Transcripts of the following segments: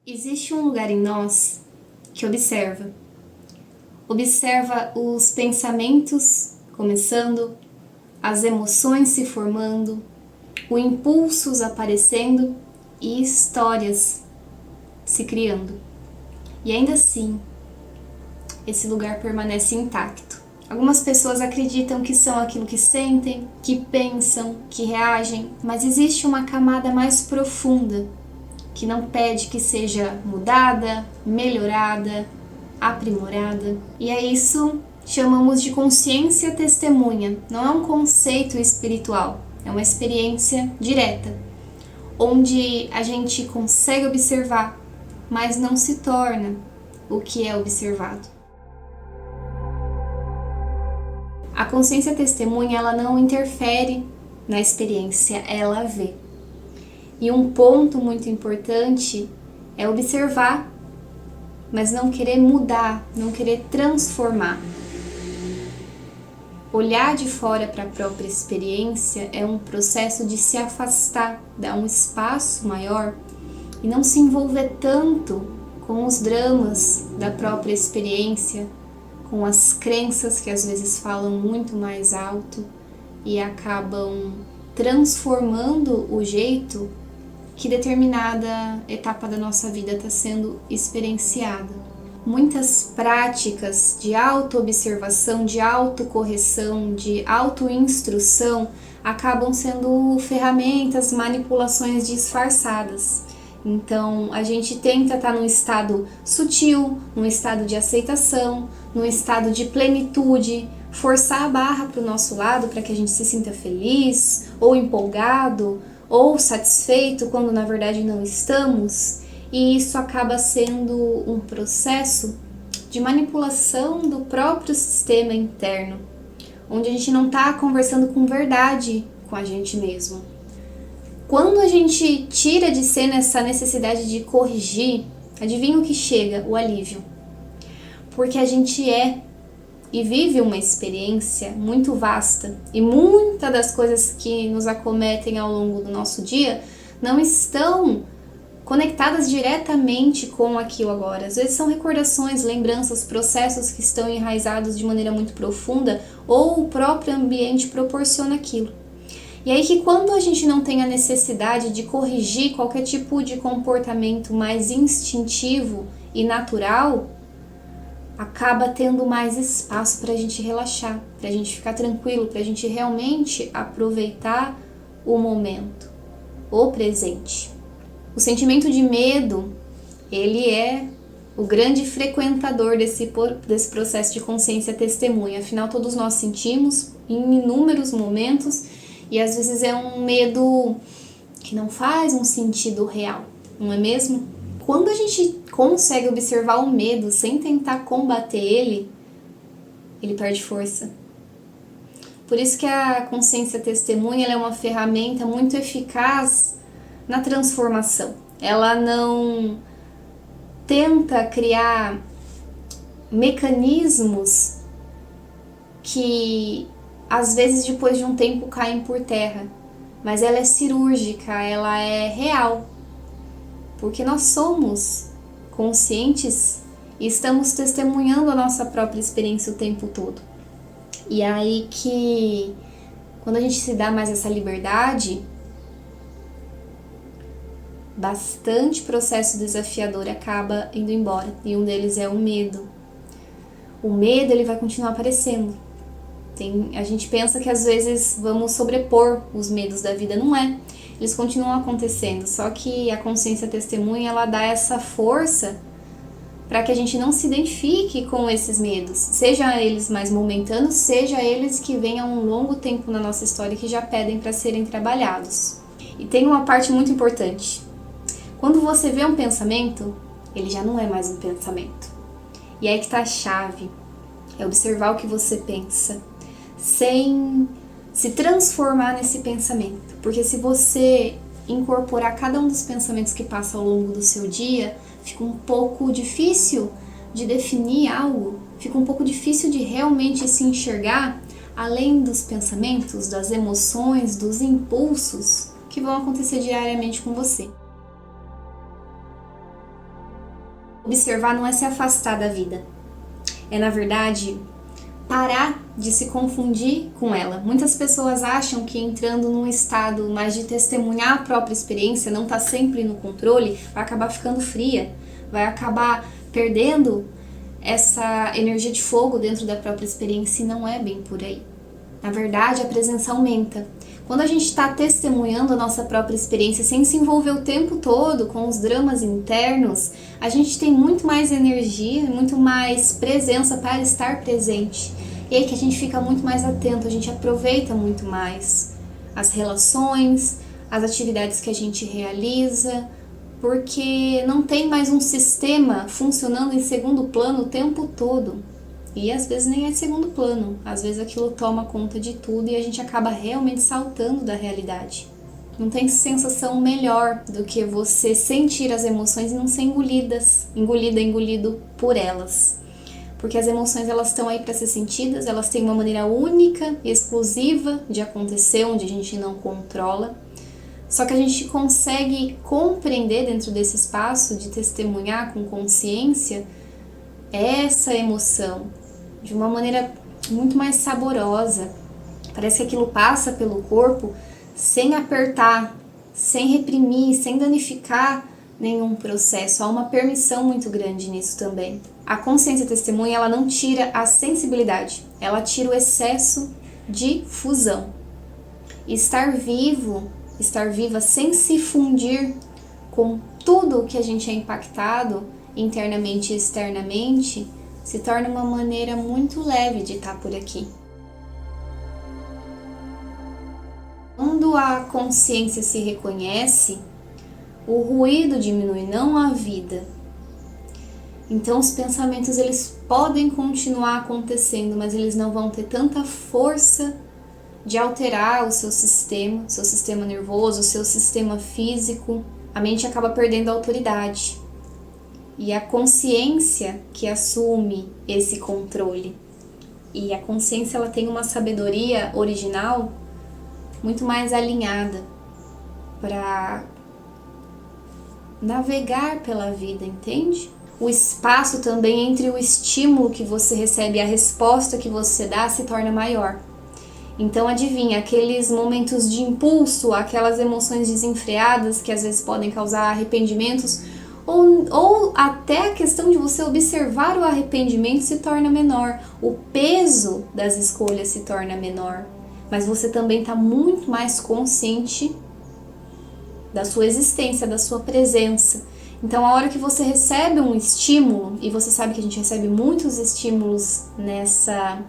Existe um lugar em nós que observa. Observa os pensamentos começando, as emoções se formando, os impulsos aparecendo e histórias se criando. E ainda assim, esse lugar permanece intacto. Algumas pessoas acreditam que são aquilo que sentem, que pensam, que reagem, mas existe uma camada mais profunda que não pede que seja mudada, melhorada, aprimorada. E é isso que chamamos de consciência testemunha. Não é um conceito espiritual, é uma experiência direta, onde a gente consegue observar, mas não se torna o que é observado. A consciência testemunha, ela não interfere na experiência, ela vê. E um ponto muito importante é observar, mas não querer mudar, não querer transformar. Olhar de fora para a própria experiência é um processo de se afastar, dar um espaço maior e não se envolver tanto com os dramas da própria experiência, com as crenças que às vezes falam muito mais alto e acabam transformando o jeito que determinada etapa da nossa vida está sendo experienciada. Muitas práticas de autoobservação, de autocorreção, de autoinstrução acabam sendo ferramentas, manipulações disfarçadas. Então, a gente tenta estar num estado sutil, num estado de aceitação, num estado de plenitude, forçar a barra para o nosso lado para que a gente se sinta feliz ou empolgado, ou satisfeito quando na verdade não estamos, e isso acaba sendo um processo de manipulação do próprio sistema interno, onde a gente não está conversando com verdade com a gente mesmo. Quando a gente tira de cena essa necessidade de corrigir, adivinha o que chega? O alívio. Porque a gente é e vive uma experiência muito vasta e muitas das coisas que nos acometem ao longo do nosso dia não estão conectadas diretamente com aqui o agora. Às vezes são recordações, lembranças, processos que estão enraizados de maneira muito profunda ou o próprio ambiente proporciona aquilo. E aí que quando a gente não tem a necessidade de corrigir qualquer tipo de comportamento mais instintivo e natural, acaba tendo mais espaço para a gente relaxar, para a gente ficar tranquilo, para a gente realmente aproveitar o momento, o presente. O sentimento de medo, ele é o grande frequentador desse processo de consciência testemunha. Afinal, todos nós sentimos em inúmeros momentos e às vezes é um medo que não faz um sentido real, não é mesmo? Quando a gente consegue observar o medo sem tentar combater ele, ele perde força. Por isso que a consciência testemunha ela é uma ferramenta muito eficaz na transformação. Ela não tenta criar mecanismos que às vezes depois de um tempo caem por terra, mas ela é cirúrgica, ela é real. Porque nós somos conscientes e estamos testemunhando a nossa própria experiência o tempo todo. E aí que, quando a gente se dá mais essa liberdade, bastante processo desafiador acaba indo embora. E um deles é o medo. O medo ele vai continuar aparecendo. A gente pensa que às vezes vamos sobrepor os medos da vida, não é? Eles continuam acontecendo, só que a consciência testemunha ela dá essa força para que a gente não se identifique com esses medos, seja eles mais momentâneos, seja eles que vêm há um longo tempo na nossa história que já pedem para serem trabalhados. E tem uma parte muito importante. Quando você vê um pensamento, ele já não é mais um pensamento. E aí que está a chave, é observar o que você pensa, sem se transformar nesse pensamento. Porque se você incorporar cada um dos pensamentos que passa ao longo do seu dia, fica um pouco difícil de definir algo, fica um pouco difícil de realmente se enxergar além dos pensamentos, das emoções, dos impulsos que vão acontecer diariamente com você. Observar não é se afastar da vida, é na verdade parar de se confundir com ela. Muitas pessoas acham que entrando num estado mais de testemunhar a própria experiência, não tá sempre no controle, vai acabar ficando fria, vai acabar perdendo essa energia de fogo dentro da própria experiência, e não é bem por aí. Na verdade, a presença aumenta. Quando a gente está testemunhando a nossa própria experiência sem se envolver o tempo todo com os dramas internos, a gente tem muito mais energia, muito mais presença para estar presente. E aí que a gente fica muito mais atento, a gente aproveita muito mais as relações, as atividades que a gente realiza, porque não tem mais um sistema funcionando em segundo plano o tempo todo. E às vezes nem é segundo plano, às vezes aquilo toma conta de tudo e a gente acaba realmente saltando da realidade. Não tem sensação melhor do que você sentir as emoções e não ser engolido por elas. Porque as emoções, elas estão aí para ser sentidas, elas têm uma maneira única e exclusiva de acontecer, onde a gente não controla. Só que a gente consegue compreender dentro desse espaço de testemunhar com consciência essa emoção de uma maneira muito mais saborosa. Parece que aquilo passa pelo corpo sem apertar, sem reprimir, sem danificar nenhum processo. Há uma permissão muito grande nisso também. A consciência testemunha, ela não tira a sensibilidade, ela tira o excesso de fusão. Estar vivo, estar viva sem se fundir com tudo que a gente é impactado internamente e externamente, se torna uma maneira muito leve de estar por aqui. Quando a consciência se reconhece, o ruído diminui, não a vida. Então os pensamentos, eles podem continuar acontecendo, mas eles não vão ter tanta força de alterar o seu sistema nervoso, o seu sistema físico. A mente acaba perdendo a autoridade. E a consciência que assume esse controle. E a consciência, ela tem uma sabedoria original muito mais alinhada para navegar pela vida, entende? O espaço também entre o estímulo que você recebe e a resposta que você dá se torna maior. Então adivinha, aqueles momentos de impulso, aquelas emoções desenfreadas que às vezes podem causar arrependimentos, ou até a questão de você observar o arrependimento se torna menor, o peso das escolhas se torna menor, mas você também está muito mais consciente da sua existência, da sua presença. Então a hora que você recebe um estímulo, e você sabe que a gente recebe muitos estímulos nessa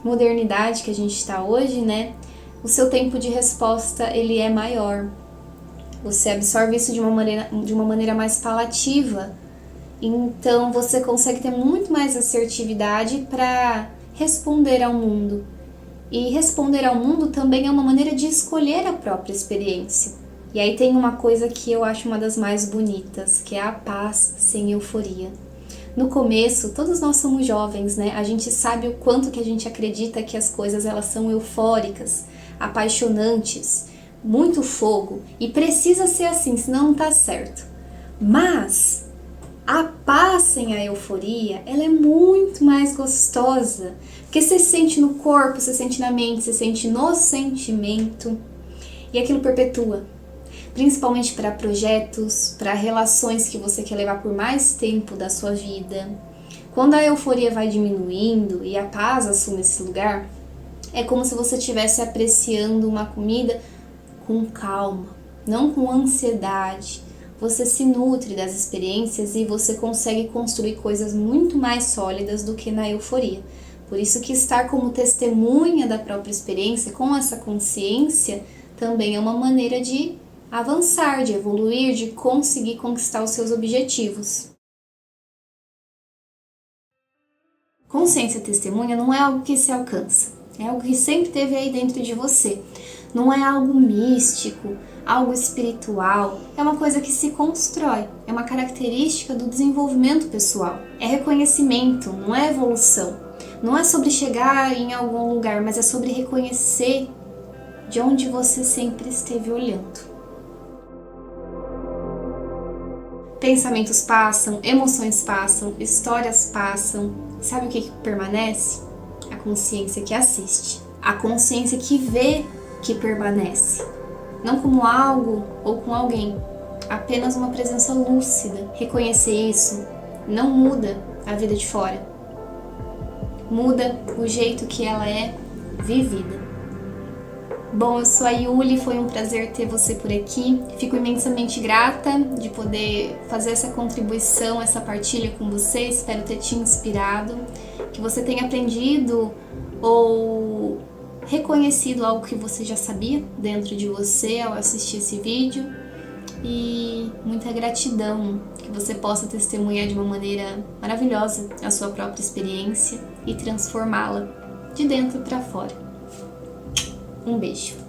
modernidade que a gente está hoje, né? O seu tempo de resposta, ele é maior. Você absorve isso de uma maneira mais palativa. Então você consegue ter muito mais assertividade para responder ao mundo. E responder ao mundo também é uma maneira de escolher a própria experiência. E aí tem uma coisa que eu acho uma das mais bonitas, que é a paz sem euforia. No começo, todos nós somos jovens, né? A gente sabe o quanto que a gente acredita que as coisas, elas são eufóricas, apaixonantes, muito fogo, e precisa ser assim, senão não tá certo. Mas a paz sem a euforia, ela é muito mais gostosa, porque você sente no corpo, você sente na mente, você sente no sentimento, e aquilo perpetua. Principalmente para projetos, para relações que você quer levar por mais tempo da sua vida. Quando a euforia vai diminuindo e a paz assume esse lugar, é como se você estivesse apreciando uma comida com calma, não com ansiedade. Você se nutre das experiências e você consegue construir coisas muito mais sólidas do que na euforia. Por isso que estar como testemunha da própria experiência, com essa consciência, também é uma maneira de avançar, de evoluir, de conseguir conquistar os seus objetivos. Consciência testemunha não é algo que se alcança, é algo que sempre esteve aí dentro de você. Não é algo místico, algo espiritual, é uma coisa que se constrói, é uma característica do desenvolvimento pessoal. É reconhecimento, não é evolução. Não é sobre chegar em algum lugar, mas é sobre reconhecer de onde você sempre esteve olhando. Pensamentos passam, emoções passam, histórias passam. Sabe o que permanece? A consciência que assiste. A consciência que vê que permanece. Não como algo ou com alguém. Apenas uma presença lúcida. Reconhecer isso não muda a vida de fora. Muda o jeito que ela é vivida. Bom, eu sou a Yuli, foi um prazer ter você por aqui. Fico imensamente grata de poder fazer essa contribuição, essa partilha com você. Espero ter te inspirado, que você tenha aprendido ou reconhecido algo que você já sabia dentro de você ao assistir esse vídeo. E muita gratidão, que você possa testemunhar de uma maneira maravilhosa a sua própria experiência e transformá-la de dentro para fora. Um beijo.